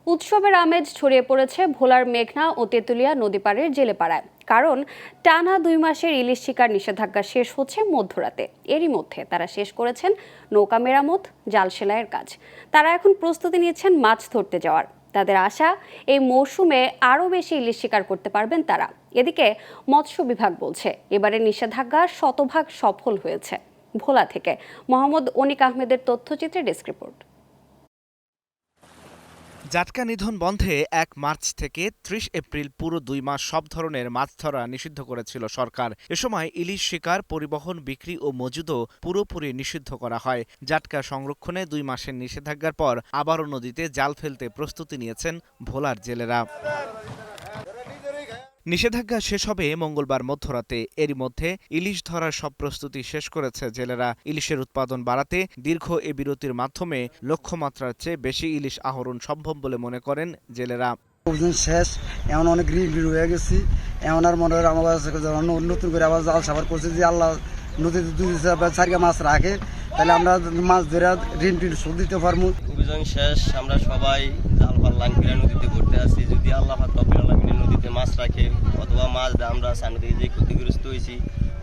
উৎসবের আমেজ ছড়িয়ে পড়েছে ভোলার মেঘনা ও তেঁতুলিয়া নদীপাড়ের জেলেপাড়ায়। কারণ টানা 2 মাসের ইলিশ শিকার নিষেধাজ্ঞা শেষ হচ্ছে মধ্যরাতে। এরই মধ্যে তারা শেষ করেছেন নৌকা মেরামত, জাল সেলাইয়ের কাজ। তারা এখন প্রস্তুতি নিচ্ছেন মাছ ধরতে যাওয়ার। তাদের আশা, এই মৌসুমে আরও বেশি ইলিশ শিকার করতে পারবেন তারা। এদিকে মৎস্য বিভাগ বলছে এবারের নিষেধাজ্ঞা শতভাগ সফল হয়েছে। ভোলা থেকে মোহাম্মদ অনিক আহমেদের তথ্যচিত্রে ডেস্ক রিপোর্ট। জাটকা নিধন বন্ধে 1 মার্চ থেকে 30 এপ্রিল পুরো 2 মাস সব ধরনের মাছ ধরা নিষিদ্ধ করেছিল সরকার। এ সময় ইলিশ শিকার, পরিবহন, বিক্রি ও মজুদও পুরোপুরি নিষিদ্ধ করা হয়। জাটকা সংরক্ষণে 2 মাসের নিষেধাজ্ঞার পর আবারও নদীতে জাল ফেলতে প্রস্তুতি নিয়েছেন ভোলার জেলেরা। নিষেধাজ্ঞা শেষ হবে মঙ্গলবার মধ্যরাতে। এরই মধ্যে ইলিশ ধরার সব প্রস্তুতি শেষ করেছে জেলেরা। ইলিশের উৎপাদন বাড়াতে দীর্ঘ এ বিরতির মাধ্যমে লক্ষ্যমাত্রার চেয়ে বেশি ইলিশ আহরণ সম্ভব বলে মনে করেন জেলেরা। অভিযান শেষ, এমন অনেক ঋণ হয়ে গেছি। এমন আর মনে হয় আমার নতুন করে আবার জাল সাবার করছে যে আল্লাহ নদীতে 2-4 মাছ রাখে, তাহলে আমরা মাছ ধরে ঋণ শোধ দিতে পারবো। অভিযান শেষ, আমরা সবাই জাল ফাল লাঙ্গিরা নদীতে ঘুরতে আসছি। যদি আল্লাহ নদীতে মাছ রাখে অথবা মাছ আমরা সামনে থেকে যে ক্ষতিগ্রস্ত হয়েছি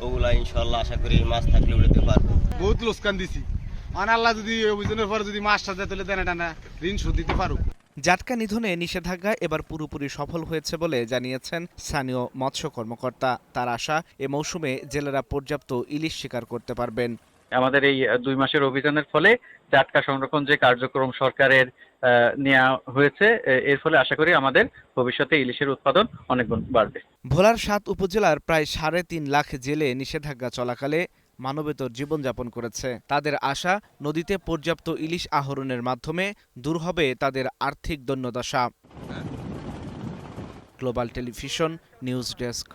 ওগুলা ইনশাল্লাহ আশা করি মাছ থাকলে উঠাতে পারবো। বহুত লোকসান দিছি, আল্লাহ যদি অভিযানের পর যদি মাছটা দেয় তাহলে দেনা টানা ঋণ শোধ দিতে পারবো। জাটকা নিধনে নিষেধাজ্ঞা এবার পুরোপুরি সফল হয়েছে বলে জানিয়েছেন স্থানীয় মৎস্য কর্মকর্তা। তার আশা, এ মৌসুমে জেলেরা পর্যাপ্ত ইলিশ শিকার করতে পারবেন। আমাদের এই 2 মাসের অভিযানের ফলে জাটকা সংরক্ষণ যে কার্যক্রম সরকারের নেওয়া হয়েছে, এর ফলে আশা করি আমাদের ভবিষ্যতে ইলিশের উৎপাদন অনেক গুণ বাড়বে। ভোলার 7 উপজেলার প্রায় 3.5 লাখ জেলে নিষেধাজ্ঞা চলাকালে মানবেতর জীবনযাপন করেছে। তাদের আশা, নদীতে পর্যাপ্ত ইলিশ আহরণের মাধ্যমে দূর হবে তাদের আর্থিক দৈন্যদশা। Global television news desk.